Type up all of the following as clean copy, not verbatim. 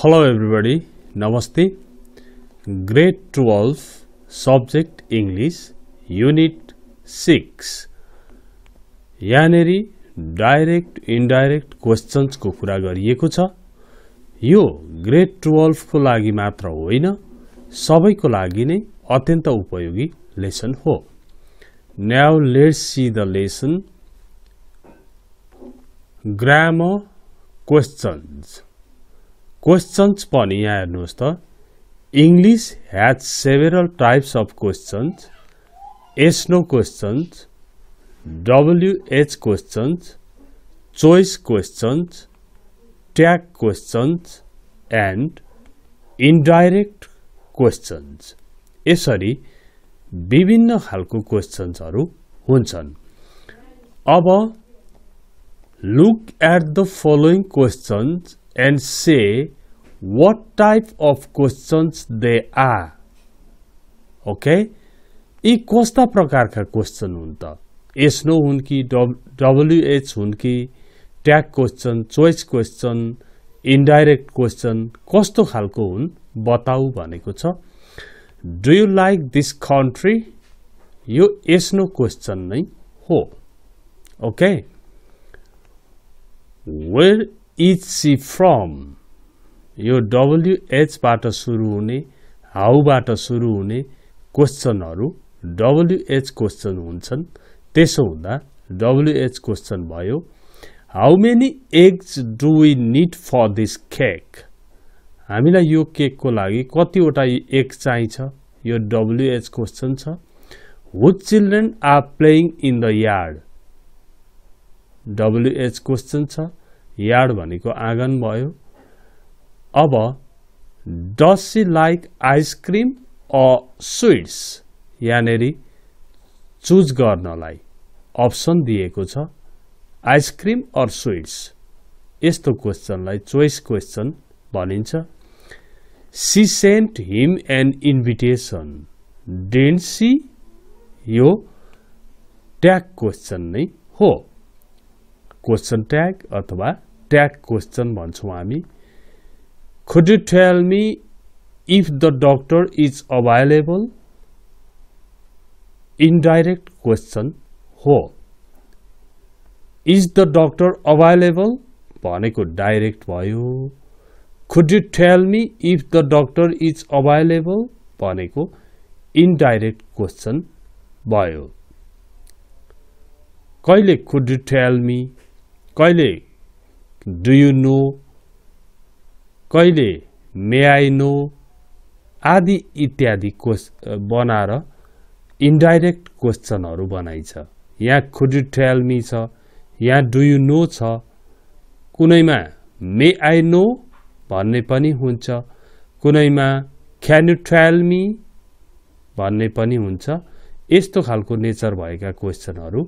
Hello everybody, Namaste. Grade 12 Subject English Unit 6 यानेरी direct indirect questions को कुरा गरिएको छ। यो ग्रेड 12 को लागि मात्र होइन, सबैको लागि नै अत्यन्त उपयोगी लेसन हो। Now let's see the lesson. Grammar questions. Questions पनि यहाँ हेर्नुहोस् त। English has several types of questions. Yes/no questions, WH questions, choice questions, tag questions, and indirect questions. यसरी विभिन्न खालको क्वेश्चन्सहरु हुन्छन्। अब look at the following questions and say what type of questions they are. Okay? यी कस्ता प्रकारका question हुन् त? yes no हुन् कि WH हुन् कि tag question, choice question, indirect question कस्तो खालको हुन् बताऊ भनेको छ। Do you like this country? यो yes no क्वेश्चन नै हो। Okay? Where is she from? यो WH बाट सुरु हुने, हाउ बाट सुरु हुने क्वेश्चनहरु WH क्वेश्चन हुन्छन्। त्यसो हुँदा WH क्वेश्चन भयो। How many eggs do we need for this cake? हामीलाई यो केक को लागि कतिवटा एग चाहिन्छ? यो WH क्वेश्चन छ। Which children are playing in the yard? WH question छ। यार्ड भनेको आँगन भयो। अब does she like ice cream or sweets? यानेरी चुज गर्नलाई अप्सन दिएको छ, आइसक्रिम और स्वीट्स। यस्तो क्वेश्चनलाई चोइस क्वेश्चन भनिन्छ। She sent him an invitation. Didn't she? यो ट्याग क्वेश्चन नै हो। क्वेश्चन ट्याग अथवा ट्याग क्वेश्चन भन्छौं हामी। Could you tell me if the doctor is available? Indirect question हो। Is the doctor available? भनेको डाइरेक्ट भयो। Could you tell me if the doctor is available? भनेको indirect question भयो। कहिले could you tell me? कहिले do you know? कहिले may I know? आदि इत्यादि बनाएर इन्डाइरेक्ट क्वेश्चनहरु बनाइछ। यहाँ could you tell me छ, यहाँ do you know छ, कुनैमा may I know भन्ने पनि हुन्छ, कुनैमा can you tell me भन्ने पनि हुन्छ। यस्तो खालको नेचर भएका क्वेश्चनहरु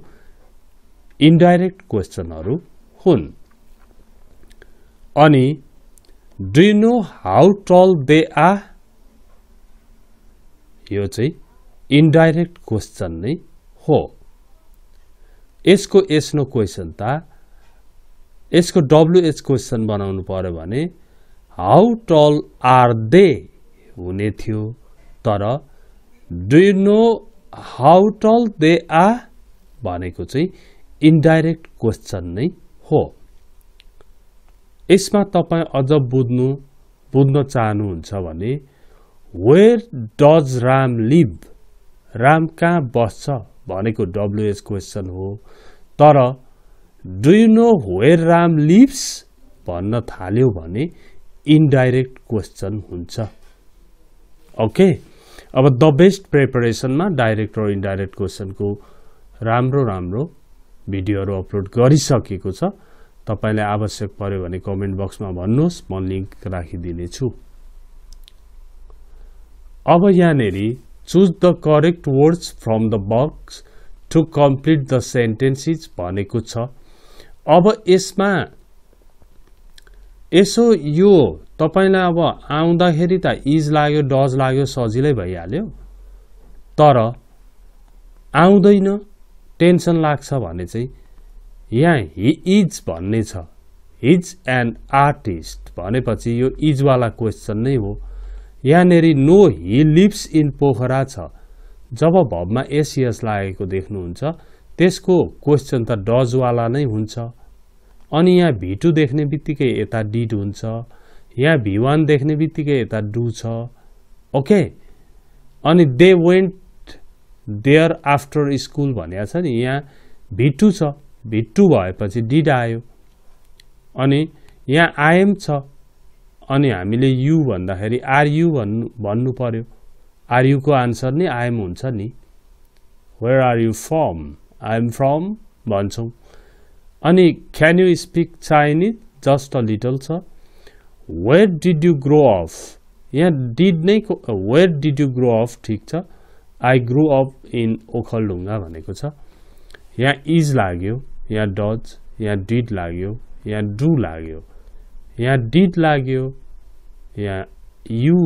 इन्डाइरेक्ट क्वेश्चनहरु हुन्। अनि do you know how tall they are? यो चाहिँ इन्डाइरेक्ट क्वेश्चन नै हो। यसको yes no क्वेश्चन त यसको WH क्वेश्चन बनाउनु पर्यो भने how tall are they हुने थियो। तर do you know how tall they are भनेको चाहिँ इन्डाइरेक्ट क्वेश्चन नै हो। यसमा तपाई अझ बुझ्न चाहनुहुन्छ भने where does Ram live? Ram कहाँ बस्छ भनेको WH क्वेश्चन हो। तर do you know where Ram lives भन्न थाल्यो भने इन्डाइरेक्ट क्वेश्चन हुन्छ। ओके, अब द बेस्ट प्रिपरेसनमा डाइरेक्ट र इन्डाइरेक्ट क्वेश्चनको राम्रो भिडियोहरु अपलोड गरिसकेको छ। तपाईलाई आवश्यक पर्यो भने कमेन्ट बक्समा भन्नुहोस्, म लिंक राखिदिने छु। अब यानेरी choose the correct words from the box to complete the sentences भनेको छ। अब यसमा यसो यो तपाईलाई अब आउँदाखेरि त इज लाग्यो, डज लाग्यो, सजिलै भइहाल्यो। तर आउँदैन, टेन्सन लाग्छ भने चाहिँ यहाँ he is भन्ने छ। इज एन आर्टिस्ट भनेपछि यो इजवाला क्वेसन नै हो। यहाँनेरि no he lives in Pokhara छ। जब भबमा एसएस लागेको देख्नुहुन्छ त्यसको क्वेसन त डजवाला नै हुन्छ। अनि यहाँ V2 देख्ने बित्तिकै यता डिड हुन्छ, यहाँ V1 देख्ने बित्तिकै यता डु छ। ओके, अनि they went there after school भनेको छ नि, यहाँ V2 छ, V2 भएपछि डिड आयो। अनि यहाँ आइएम छ, अनि हामीले यु भन्दाखेरि आर यु भन्नु पर्यो। आर यु को आन्सर नि आइएम हुन्छ नि। Where are you from, I am from भन्छौँ। अनि can you speak Chinese, just a little छ। Where did you grow of, यहाँ डिड नै where did you grow of ठिक छ। I grow up in Okhaldhunga भनेको छ। यहाँ इज लाग्यो, यहाँ डज, यहाँ डिड लाग्यो, यहाँ डु लाग्यो, यहाँ डिड लाग्यो, यहाँ यु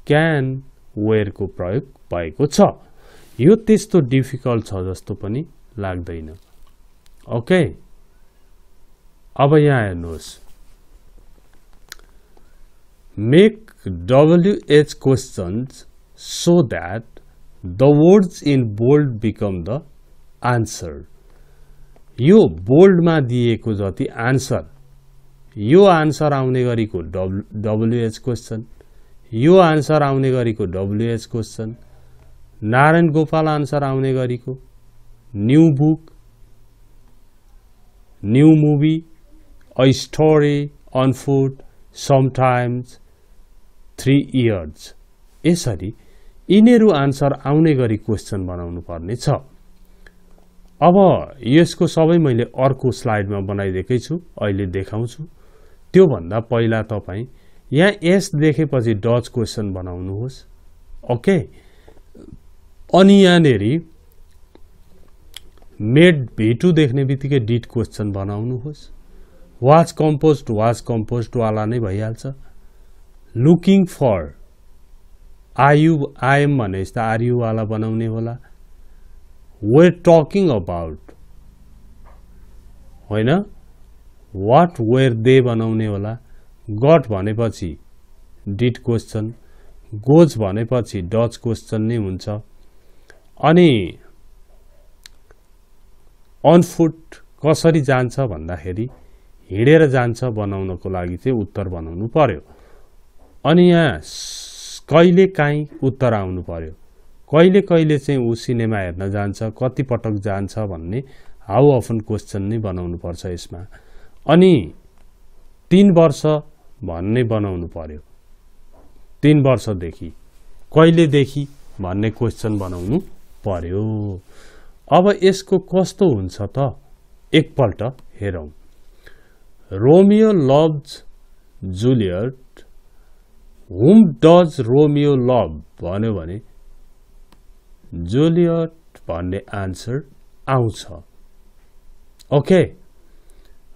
क्यान वेयरको प्रयोग भएको छ। यो त्यस्तो डिफिकल्ट छ जस्तो पनि लाग्दैन। ओके, अब यहाँ हेर्नुहोस्, make WH questions so that the words in bold become the answer. यो बोल्डमा दिएको जति आन्सर, यो आन्सर आउने गरेको WH क्वेश्चन, यो आन्सर आउने गरेको WH question, Narayan Gopal answer आउने गरेको new book, new movie, a story, on food, sometimes, 3 years. यसरी यिनीहरू आन्सर आउने गरी क्वेश्चन बनाउनु पर्ने छ। अब यसको सबै मैले अर्को स्लाइडमा बनाइदिएकै छु, अहिले देखाउँछु। त्यो भन्दा पहिला तपाईं यहाँ एस देखेपछि डज क्वेश्चन बनाउनुहोस्। ओके, अनि यहाँनेरि मेड V2 देख्ने बित्तिकै डिड क्वेश्चन बनाउनुहोस्। वाज कम्पोस्ट वाला नै भइहाल्छ। लुकिङ फर, आइएम भने जस्तो आरयु वाला बनाउने होला। वेयर टकिङ अबाउट होइन, वाट वेयर दे बनाउने होला। गट भनेपछि डिड क्वेश्चन, गोज भनेपछि डज क्वेश्चन नै हुन्छ। अनि अन फुट कसरी जान्छ भन्दाखेरि हिँडेर जान्छ बनाउनको लागि चाहिँ उत्तर बनाउनु पर्यो। अनि यहाँ कहिले काहीँ उत्तर आउनु पर्यो। कहिले कहिले चाहिँ ऊ सिनेमा हेर्न जान्छ, कति पटक जान्छ भन्ने हाउ अफन क्वेश्चन नै बनाउनु पर्छ यसमा। अनि 3 वर्ष भन्ने बनाउनु पर्यो। 3 वर्षदेखि, कहिलेदेखि भन्ने क्वेश्चन बनाउनु पर्यो। अब यसको कस्तो हुन्छ त एकपल्ट हेरौँ। रोमियो लभ्स जुलियट, हुम डज रोमियो लभ भन्यो भने जुलियट भन्ने आन्सर आउँछ। Okay,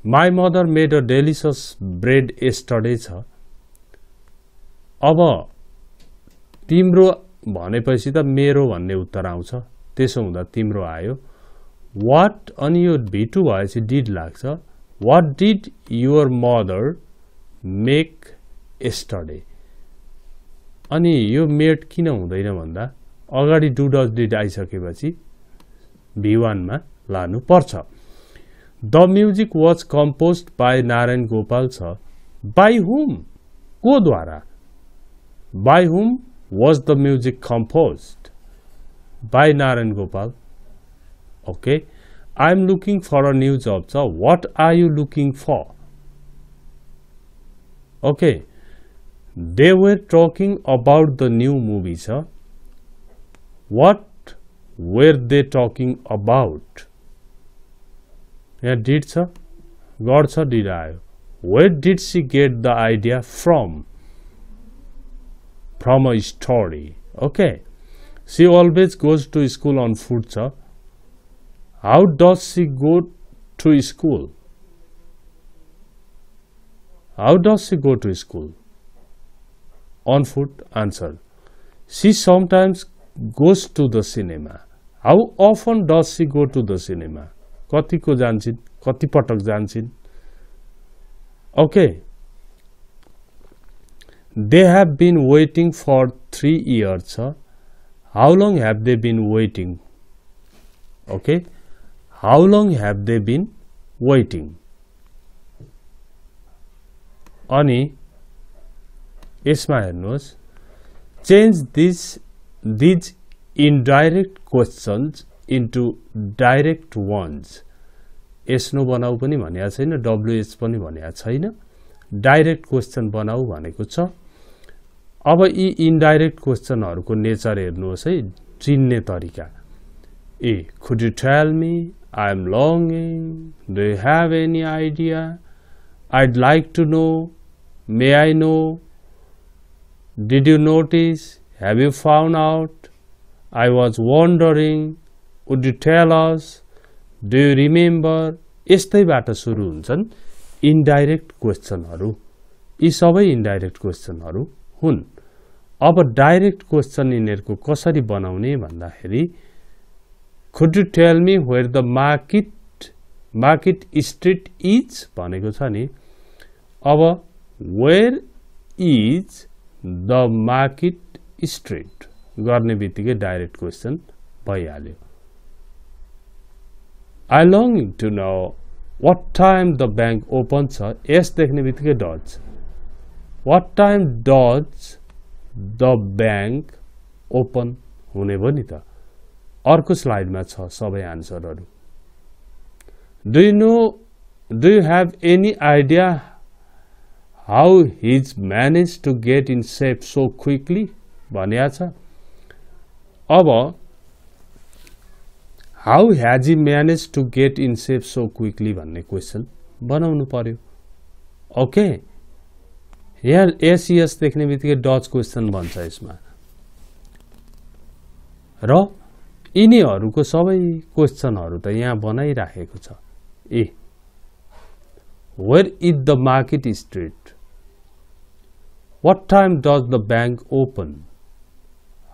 my mother made a delicious bread yesterday छ। अब तिम्रो भनेपछि त मेरो भन्ने उत्तर आउँछ, त्यसो हुँदा तिम्रो आयो। वाट, अनि यो V2 भएपछि डिड लाग्छ। What did your mother make yesterday. अनि यो मेड किन हुँदैन भन्दा अगाडि डु डज डिड आइसकेपछि V1 मा लानु पर्छ। The music was composed by Narayan Gopal छ। बाई हुम, को द्वारा। By whom was the music composed, by Narayan Gopal. Okay, I am looking for a new job छ। What are you looking for. Okay, they were talking about the new movie छ। What were they talking about. यहाँ did छ, गड छ, did आयो। Where did she get the idea from, from a story. Okay, she always goes to school on foot छ। How does she go to school. How does she go to school, on foot answer. She sometimes goes to the cinema. How often does she go to the cinema, कतिको जान्छन्, कति पटक जान्छन्। Okay. They have been waiting for 3 years. How long have they been waiting? Okay. How long have they been waiting? अनि यसमा हेर्नुहोस्, change these indirect questions into direct ones. yes no बनाऊ पनि भनेको छैन, WH पनि भनेको छैन, डाइरेक्ट क्वेशन बनाऊ भनेको छ। अब यी इनडाइरेक्ट क्वेशनहरुको नेचर हेर्नुहोस् है, चिन्ने तरिका। Could you tell me? I am longing. Do you have any idea? I'd like to know. May I know? Did you notice? Have you found out? I was wondering. Would you tell us? Do you remember? यस्तैबाट सुरु हुन्छन् indirect क्वेशनहरु। यी सबै indirect क्वेशनहरु हुन्। अब direct question यिनीहरुको कसरी बनाउने भन्दाखेरि, Could you tell me where the market street is? भनेको छ नि। अब where is the market street गर्ने बित्तिकै डाइरेक्ट क्वेशन भइहाल्यो। I longing to know what time the bank opens. yes देख्ने बित्तिकै does. What time does the bank open हुने भयो नि त। अर्को स्लाइडमा छ सबै आन्सरहरु। Do you have any idea how he's managed to get in shape so quickly? भनिया छ। अब How has he managed to get in shape so quickly भन्ने क्वेशन बनाउनु पर्यो। ओके, यहाँ yes देख्ने बित्तिकै डज क्वेशन बन्छ यसमा। र यिनीहरुको सबै क्वेशनहरु त यहाँ बनाइराखेको छ। Where is the market street? What time does the bank open?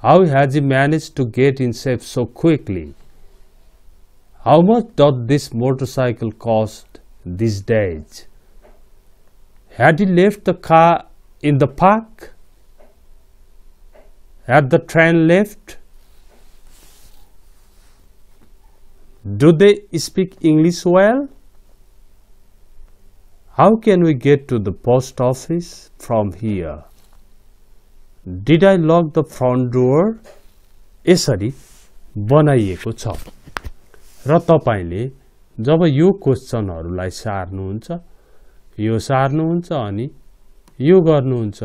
How has he managed to get in shape so quickly? How much does this motorcycle cost these days? Had he left the car in the park? Had the train left? Do they speak English well? How can we get to the post office from here? Did I lock the front door? यसरी बनाइएको छ। र तपाईले जब यो क्वेशनहरुलाई सार्नुहुन्छ, यो सार्नुहुन्छ अनि यो गर्नुहुन्छ,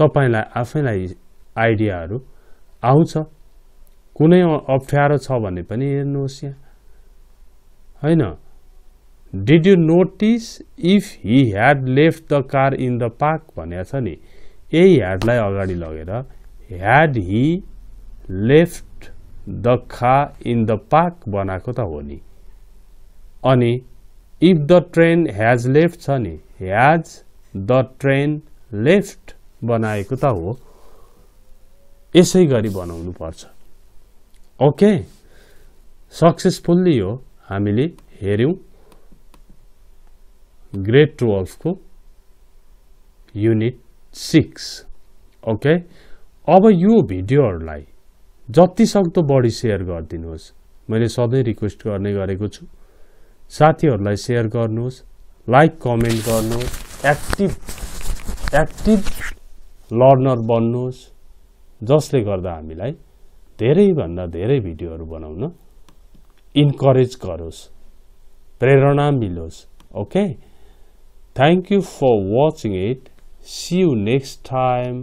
तपाईलाई आफैलाई आइडियाहरु आउँछ। कुनै अप्ठ्यारो छ भने पनि हेर्नुहोस् यहाँ, हैन। Did you notice if he had left the car in the park भनेको छ नि, यही hadलाई अगाडि लगेर had he left the car in the park बनाको त हो नि। अनि if the train has left छ नि, has the train left बनाएको त हो। यसै गरी बनाउनु पर्छ। ओके, सक्सेसफुल्ली हो हामीले हेर्यौं ग्रेड 12 को युनिट 6। ओके, अब यो भिडियोहरुलाई जति सक्दो बढी शेयर गरिदिनुहोस्। मैले सधैं रिक्वेस्ट गर्ने गरेको छु। साथीहरुलाई शेयर गर्नुहोस्, लाइक कमेन्ट गर्नुहोस्, एक्टिभ लर्नर बन्नुहोस्, जसले गर्दा हामीलाई धेरै भन्दा धेरै भिडियोहरु बनाउन इन्करेज गरोस्, प्रेरणा मिलोस्। Okay, thank you for watching it. See you next time.